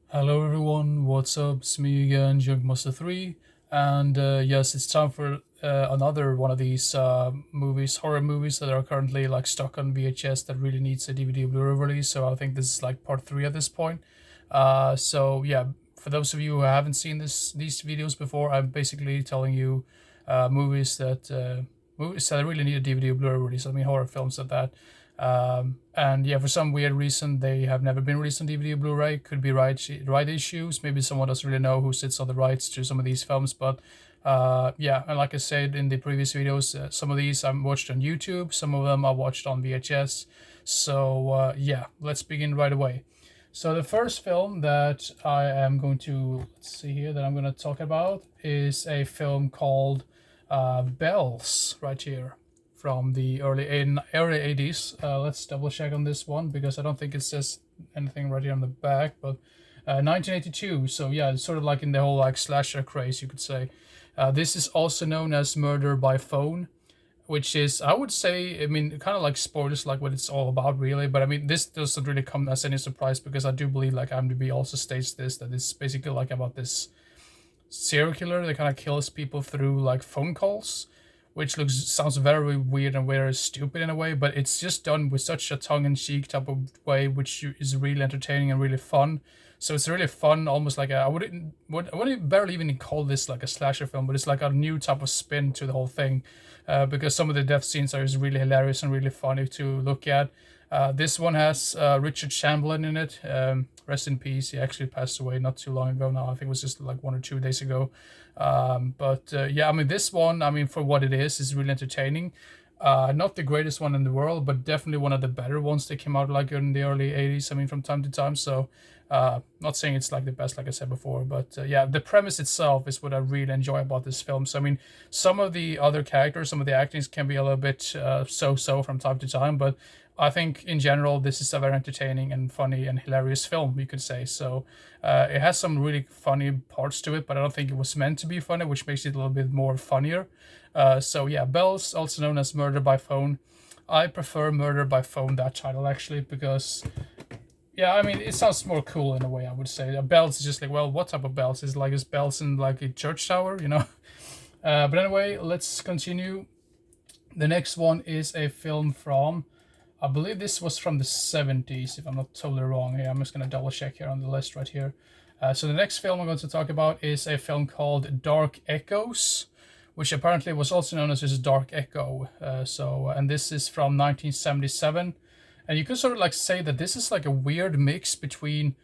Hello everyone, what's up? It's me again, Junkmaster3, and yes, it's time for another one of these movies, horror movies that are currently like stuck on VHS that really needs a DVD Blu-ray release. So I think this is like part three at this point. So yeah, for those of you who haven't seen these videos before, I'm basically telling you movies that really need a DVD Blu-ray release. I mean horror films at that. And yeah, for some weird reason, they have never been released on DVD or Blu-ray. Could be right issues. Maybe someone doesn't really know who sits on the rights to some of these films. But yeah, and like I said in the previous videos, some of these I watched on YouTube. Some of them I watched on VHS. So yeah, let's begin right away. So the first film that I am going to let's see here that I'm going to talk about is a film called Bells right here from the early 80s. Let's double check on this one because I don't think it says anything right here on the back, but 1982. So yeah, it's sort of like in the whole like slasher craze, you could say. This is also known as Murder by Phone, which is, I would say, I mean, kind of like spoilers, like what it's all about, really. But I mean, this doesn't really come as any surprise because I do believe, like IMDb also states this, that it's basically like about this serial killer that kind of kills people through like phone calls, which sounds very weird and very stupid in a way, but it's just done with such a tongue-in-cheek type of way, which is really entertaining and really fun. So it's really fun, almost like I wouldn't barely even call this like a slasher film, but it's like a new type of spin to the whole thing, because some of the death scenes are just really hilarious and really funny to look at. This one has Richard Chamberlain in it. Rest in peace. He actually passed away not too long ago now. I think it was just like 1 or 2 days ago. But yeah, I mean, this one, I mean, for what it is really entertaining. Not the greatest one in the world, but definitely one of the better ones that came out like in the early 80s. I mean, from time to time. So, not saying it's like the best, like I said before, but yeah, the premise itself is what I really enjoy about this film. So, I mean, some of the other characters, some of the actings can be a little bit so-so from time to time, but I think in general this is a very entertaining and funny and hilarious film, you could say. So it has some really funny parts to it, but I don't think it was meant to be funny, which makes it a little bit more funnier. So yeah, Bells, also known as Murder by Phone. I prefer Murder by Phone, that title, actually, because yeah, I mean, it sounds more cool in a way, I would say. Bells is just like, well, what type of bells? Is bells in like a church tower, you know? But anyway, let's continue. The next one is a film from, I believe this was from the 70s, if I'm not totally wrong. Yeah, I'm just going to double check here on the list right here. So the next film I'm going to talk about is a film called Dark Echoes, which apparently was also known as just Dark Echo. And this is from 1977. And you could sort of like say that this is like a weird mix between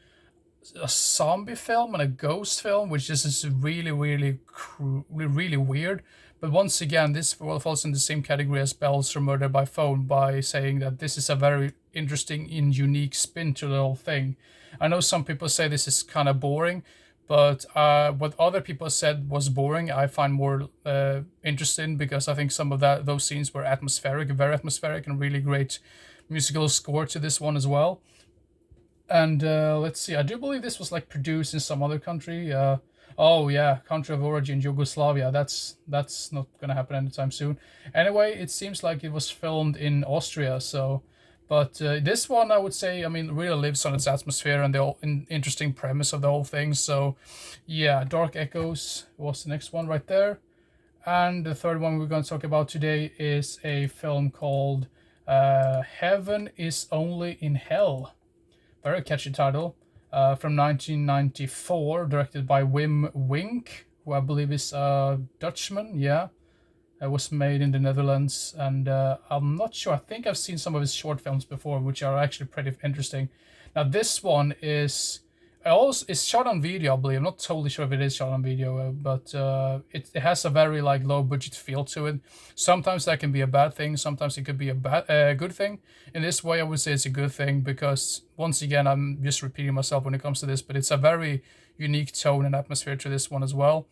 a zombie film and a ghost film, which is really, really weird. But once again, this falls in the same category as Bells from Murder by Phone by saying that this is a very interesting and unique spin to the whole thing. I know some people say this is kind of boring, but what other people said was boring, I find more interesting because I think some of those scenes were atmospheric, very atmospheric, and really great musical score to this one as well. And let's see, I do believe this was like produced in some other country. Oh yeah, country of origin Yugoslavia. That's not gonna happen anytime soon. Anyway, it seems like it was filmed in Austria. So, but this one I would say, I mean, really lives on its atmosphere and the interesting premise of the whole thing. So, yeah, Dark Echoes was the next one right there. And the third one we're going to talk about today is a film called Heaven is Only in Hell. Very catchy title. From 1994, directed by Wim Wink, who I believe is a Dutchman. Yeah, it was made in the Netherlands, and I'm not sure. I think I've seen some of his short films before, which are actually pretty interesting. Now this one is also it's shot on video, I believe. I'm not totally sure if it is shot on video, but it has a very like low budget feel to it. Sometimes that can be a bad thing. Sometimes it could be a good thing. In this way, I would say it's a good thing because once again, I'm just repeating myself when it comes to this, but it's a very unique tone and atmosphere to this one as well.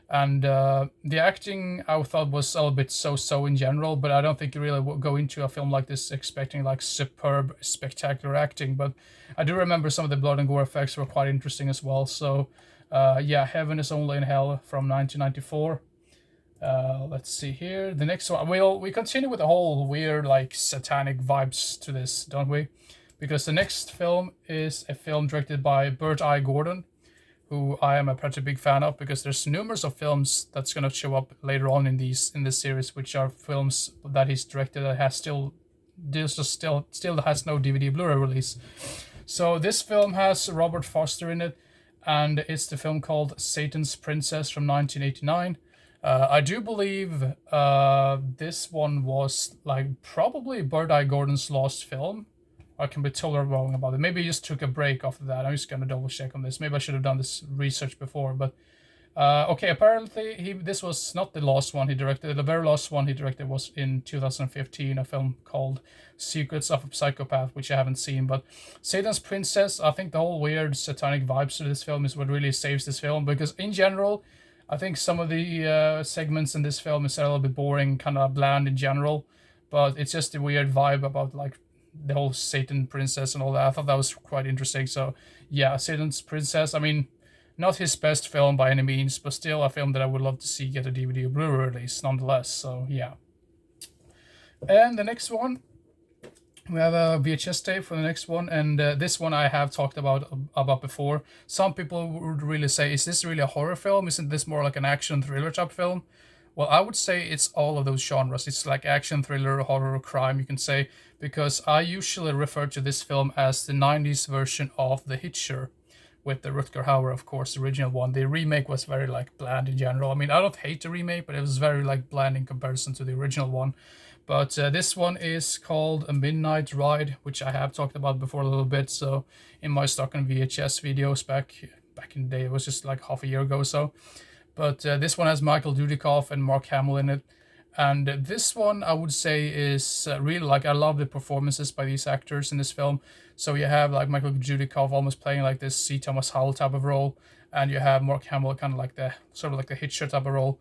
And the acting I thought was a little bit so in general, but I don't think you really go into a film like this expecting like superb, spectacular acting. But I do remember some of the blood and gore effects were quite interesting as well. So yeah, Heaven is Only in Hell from 1994. Let's see here. The next one, we continue with the whole weird like satanic vibes to this, don't we? because the next film is a film directed by Burt I. Gordon, who I am a pretty big fan of, because there's numerous of films that's going to show up later on in this series, which are films that he's directed that has still has no DVD Blu-ray release. So this film has Robert Foster in it, and it's the film called Satan's Princess from 1989. I do believe this one was like probably Burt I. Gordon's last film. I can be totally wrong about it. Maybe he just took a break after that. I'm just gonna double check on this. Maybe I should have done this research before, but okay. Apparently, this was not the last one he directed. The very last one he directed was in 2015, a film called Secrets of a Psychopath, which I haven't seen. But Satan's Princess, I think the whole weird satanic vibes of this film is what really saves this film, because in general, I think some of the segments in this film is a little bit boring, kind of bland in general, but it's just a weird vibe about like the whole Satan Princess and all that. I thought that was quite interesting. So yeah, Satan's Princess, I mean, not his best film by any means, but still a film that I would love to see get a DVD or Blu-ray release nonetheless. So yeah. And the next one, we have a VHS tape for the next one, and this one I have talked about before. Some people would really say, is this really a horror film? Isn't this more like an action thriller type film? Well, I would say it's all of those genres. It's like action, thriller, horror, crime, you can say, because I usually refer to this film as the 90s version of The Hitcher, with the Rutger Hauer, of course, the original one. The remake was very like bland in general. I mean, I don't hate the remake, but it was very like bland in comparison to the original one. But this one is called A Midnight Ride, which I have talked about before a little bit. So in my stock on VHS videos back in the day, it was just like half a year ago or so. But this one has Michael Dudikoff and Mark Hamill in it. And this one, I would say, is really like, I love the performances by these actors in this film. So you have like Michael Dudikoff almost playing like this C. Thomas Howell type of role, and you have Mark Hamill kind of like the sort of like the Hitcher type of role.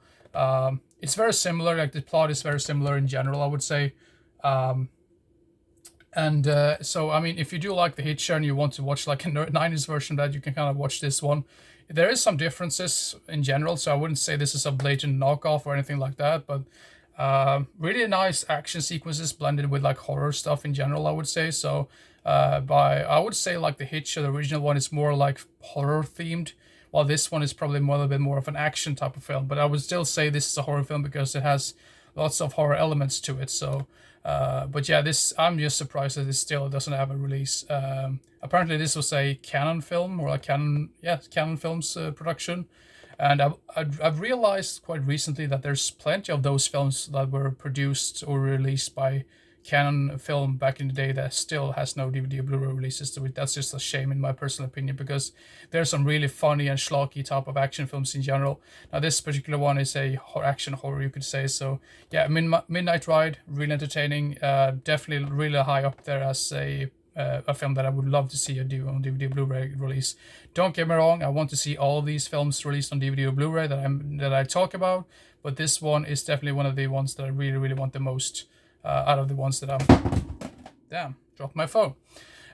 It's very similar, like the plot is very similar in general, I would say. So I mean, if you do like the Hitcher and you want to watch like a 90s version of that, you can kind of watch this one. There is some differences in general, so I wouldn't say this is a blatant knockoff or anything like that, but really nice action sequences blended with like horror stuff in general, I would say. So I would say like the Hitcher, the original one, is more like horror themed, while this one is probably more, a little bit more of an action type of film. But I would still say this is a horror film because it has lots of horror elements to it. So but yeah, this, I'm just surprised that it still doesn't have a release. Apparently this was a Canon film, or like Canon Films production. And I've realized quite recently that there's plenty of those films that were produced or released by Canon Film back in the day that still has no DVD or Blu-ray releases. So that's just a shame in my personal opinion, because there's some really funny and schlocky type of action films in general. Now this particular one is a action horror, you could say. So yeah, Midnight Ride, really entertaining. Definitely really high up there as a film that I would love to see on DVD Blu-ray release. Don't get me wrong, I want to see all these films released on DVD or Blu-ray that I talk about, but this one is definitely one of the ones that I really want the most out of the ones that damn, dropped my phone.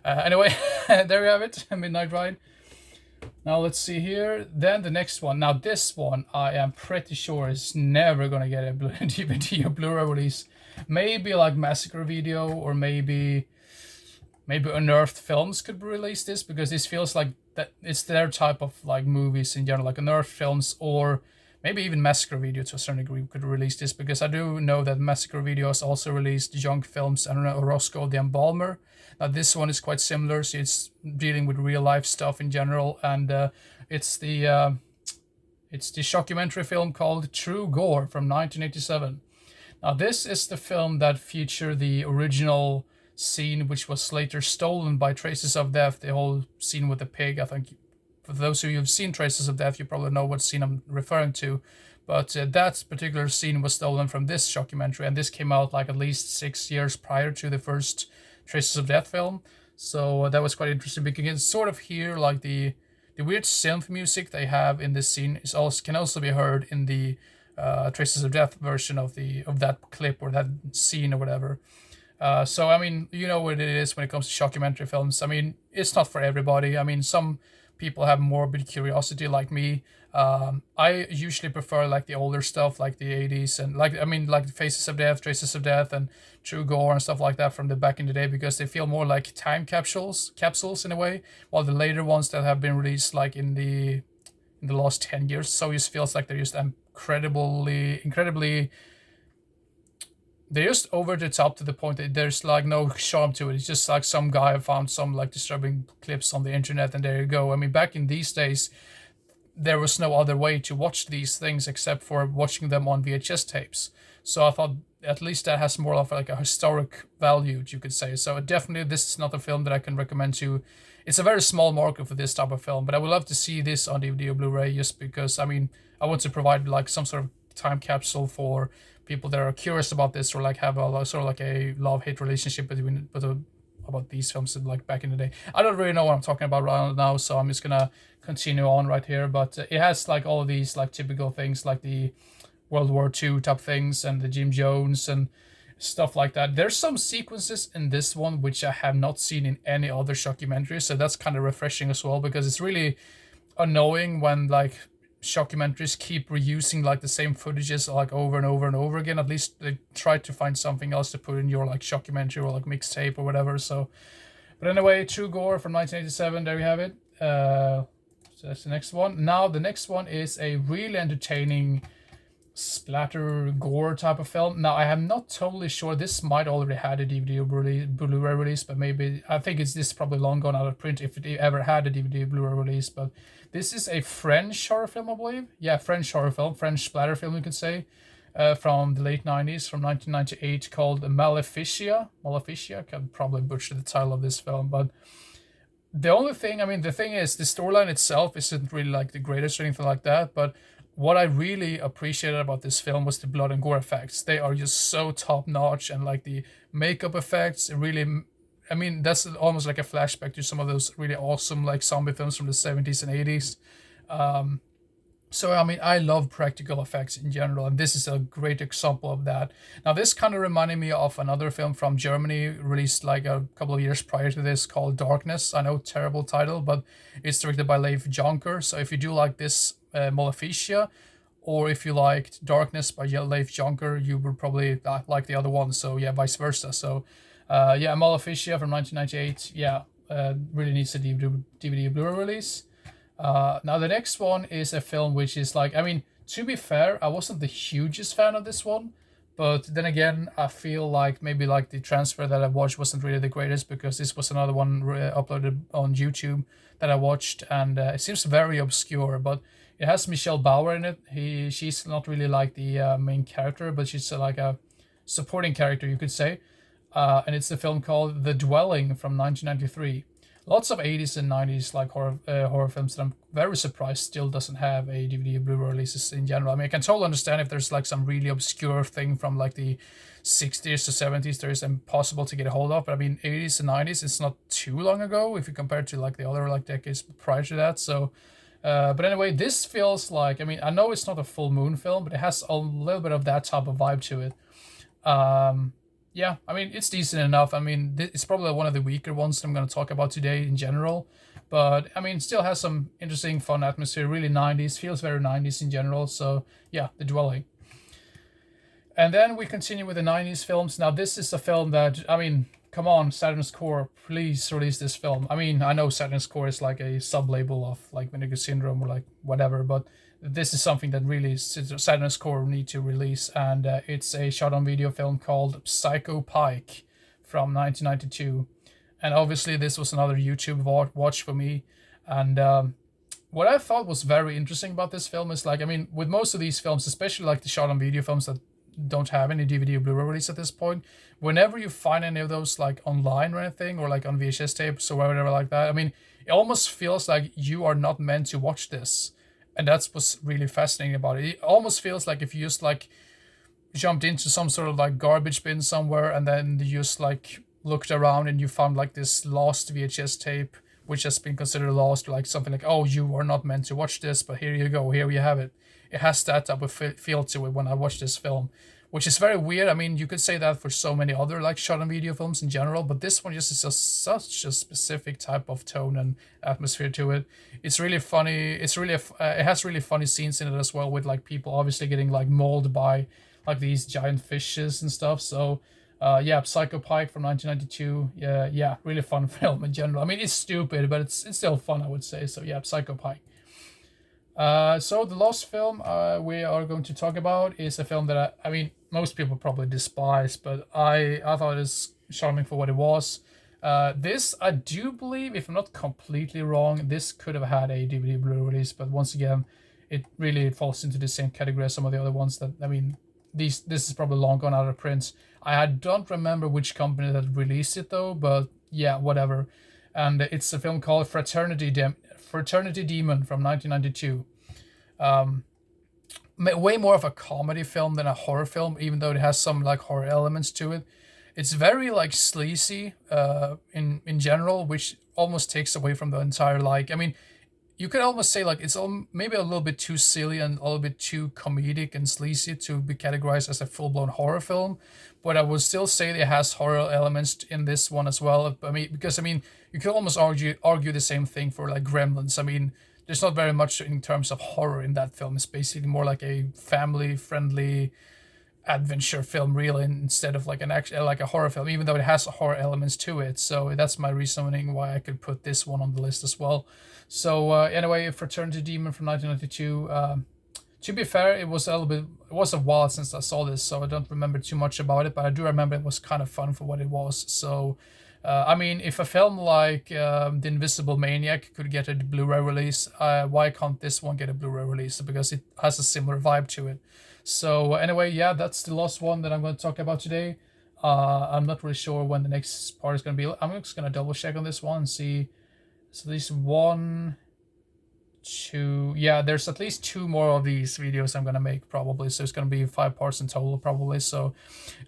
Anyway, there we have it, Midnight Ride. Now let's see here. Then the next one. Now this one I am pretty sure is never gonna get a DVD or Blu-ray release. Maybe like Massacre Video, or maybe Unearthed Films could release this, because this feels like that it's their type of like movies in general, like Unearthed Films, or maybe even Massacre Video to a certain degree could release this, because I do know that Massacre Video has also released Junk Films and Orozco the Embalmer. Now this one is quite similar, so it's dealing with real life stuff in general, and it's the shockumentary film called True Gore from 1987. Now this is the film that featured the original scene, which was later stolen by Traces of Death, the whole scene with the pig. I think for those of you who've seen Traces of Death, you probably know what scene I'm referring to. But that particular scene was stolen from this shockumentary, and this came out like at least 6 years prior to the first Traces of Death film. So that was quite interesting, because you can sort of hear like the weird synth music they have in this scene can also be heard in the Traces of Death version of that clip or that scene or whatever. So I mean, you know what it is when it comes to shockumentary films. I mean, it's not for everybody. I mean, some people have morbid curiosity like me. I usually prefer like the older stuff, like the 80s, and like I mean, like Faces of Death, Traces of Death, and True Gore and stuff like that from the back in the day, because they feel more like time capsules in a way. While the later ones that have been released like in the last 10 years, so it just feels like they're just incredibly, they're just over the top to the point that there's like no charm to it. It's just like some guy found some like disturbing clips on the internet and there you go. I mean, back in these days, there was no other way to watch these things except for watching them on VHS tapes. So I thought at least that has more of like a historic value, you could say. So definitely this is not a film that I can recommend to. It's a very small market for this type of film, but I would love to see this on DVD or Blu-ray just because, I mean, I want to provide like some sort of time capsule for people that are curious about this or like have a sort of like a love-hate relationship about these films like back in the day. I don't really know what I'm talking about right now, so I'm just gonna continue on right here. But it has like all of these like typical things like the World War II type things and the Jim Jones and stuff like that. There's some sequences in this one which I have not seen in any other shockumentary, so that's kind of refreshing as well, because it's really annoying when like shockumentaries keep reusing like the same footages like over and over and over again. At least they try to find something else to put in your like shockumentary or like mixtape or whatever. So, but anyway, True Gore from 1987. There you have it. So that's the next one. Now the next one is a really entertaining splatter gore type of film. Now I am not totally sure. This might already had a DVD or Blu-ray release, but maybe I think this probably long gone out of print if it ever had a DVD or Blu-ray release. But this is a French horror film, I believe. Yeah, French horror film, French splatter film, you could say, from the late 90s, from 1998, called Maleficia. Maleficia, I can probably butcher the title of this film, but the only thing, I mean, the thing is, the storyline itself isn't really like the greatest or anything like that, but what I really appreciated about this film was the blood and gore effects. They are just so top notch, and like the makeup effects, really, I mean, that's almost like a flashback to some of those really awesome like zombie films from the 70s and 80s. So, I mean, I love practical effects in general, and this is a great example of that. Now, this kind of reminded me of another film from Germany, released like a couple of years prior to this, called Darkness. I know, terrible title, but it's directed by Leif Jonker. So if you do like this Maleficia, or if you liked Darkness by Leif Jonker, you would probably like the other one. So yeah, vice versa. So yeah, Maleficia from 1998. Yeah, really needs a DVD Blu-ray release. Now the next one is a film which is like, I mean, to be fair, I wasn't the hugest fan of this one, but then again, I feel like maybe like the transfer that I watched wasn't really the greatest, because this was another one uploaded on YouTube that I watched, and it seems very obscure, but it has Michelle Bauer in it. She's not really like the main character, but she's like a supporting character, you could say. And it's a film called The Dwelling from 1993. Lots of 80s and 90s like horror films that I'm very surprised still doesn't have a DVD or Blu-ray releases in general. I mean, I can totally understand if there's like some really obscure thing from like the 60s to 70s that is impossible to get a hold of. But I mean, 80s and 90s, it's not too long ago if you compare it to like the other like decades prior to that. So, but anyway, this feels like, I mean, I know it's not a full moon film, but it has a little bit of that type of vibe to it. Yeah, I mean, it's decent enough. I mean, it's probably one of the weaker ones I'm going to talk about today in general. But, I mean, still has some interesting, fun atmosphere. Really 90s. Feels very 90s in general. So, yeah, The Dwelling. And then we continue with the 90s films. Now, this is a film that, I mean, come on, Saturn's Core, please release this film. I mean, I know Saturn's Core is like a sub-label of, like, Vinegar Syndrome or, like, whatever. But this is something that really Saturn's Core need to release, and it's a shot-on-video film called Psycho Pike from 1992. And obviously this was another YouTube watch for me. And what I thought was very interesting about this film is, like, I mean, with most of these films, especially like the shot-on-video films that don't have any DVD or Blu-ray release at this point, whenever you find any of those like online or anything, or like on VHS tapes or whatever like that, I mean, it almost feels like you are not meant to watch this. And that's what's really fascinating about it. It almost feels like if you just like jumped into some sort of like garbage bin somewhere, and then you just like looked around and you found like this lost VHS tape, which has been considered lost, or like something like, oh, you are not meant to watch this, but here you go, here you have it. It has that type of feel to it when I watch this film, which is very weird. I mean, you could say that for so many other like shot on video films in general, but this one just is just such a specific type of tone and atmosphere to it. It's really funny. It's really it has really funny scenes in it as well, with like people obviously getting like mauled by like these giant fishes and stuff. So yeah, Psycho Pike from 1992. Yeah, really fun film in general. I mean, it's stupid, but it's still fun, I would say. So yeah, Psycho Pike. So the last film we are going to talk about is a film that I mean, most people probably despise, but I thought it was charming for what it was. This, I do believe, if I'm not completely wrong, this could have had a DVD Blu-ray release, but once again, it really falls into the same category as some of the other ones that, I mean, this is probably long gone out of print. I don't remember which company that released it though, but yeah, whatever. And it's a film called Fraternity Demon from 1992. Way more of a comedy film than a horror film, even though it has some like horror elements to it. It's very like sleazy in general, which almost takes away from the entire, like, I mean, you could almost say like it's maybe a little bit too silly and a little bit too comedic and sleazy to be categorized as a full-blown horror film, but I would still say it has horror elements in this one as well. I mean, because I mean, you could almost argue the same thing for like Gremlins. I mean, there's not very much in terms of horror in that film. It's basically more like a family-friendly adventure film, really, instead of like like a horror film, even though it has horror elements to it. So that's my reasoning why I could put this one on the list as well. So anyway, Fraternity Demon from 1992. To be fair, it was a while since I saw this, so I don't remember too much about it, but I do remember it was kind of fun for what it was. So I mean, if a film like The Invisible Maniac could get a Blu-ray release, why can't this one get a Blu-ray release? Because it has a similar vibe to it. So anyway, yeah, that's the last one that I'm going to talk about today. I'm not really sure when the next part is going to be. I'm just going to double check on this one and see. So there's 1, 2, yeah, there's at least 2 more of these videos I'm going to make probably. So it's going to be 5 parts in total probably. So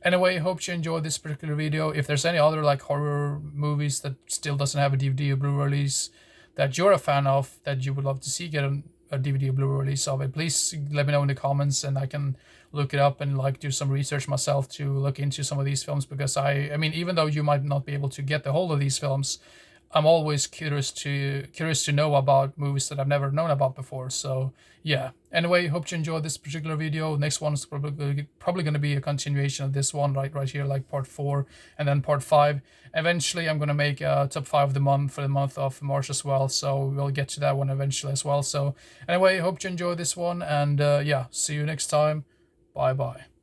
anyway, hope you enjoyed this particular video. If there's any other like horror movies that still doesn't have a DVD or Blu-ray release that you're a fan of, that you would love to see get a DVD or Blu-ray release of it, please let me know in the comments, and I can look it up and like do some research myself to look into some of these films, because I mean, even though you might not be able to get the whole of these films, I'm always curious to know about movies that I've never known about before. So yeah. Anyway, hope you enjoyed this particular video. Next one is probably going to be a continuation of this one right here, like part 4 and then part 5. Eventually, I'm going to make a top 5 of the month for the month of March as well. So we'll get to that one eventually as well. So anyway, hope you enjoyed this one, and yeah, see you next time. Bye bye.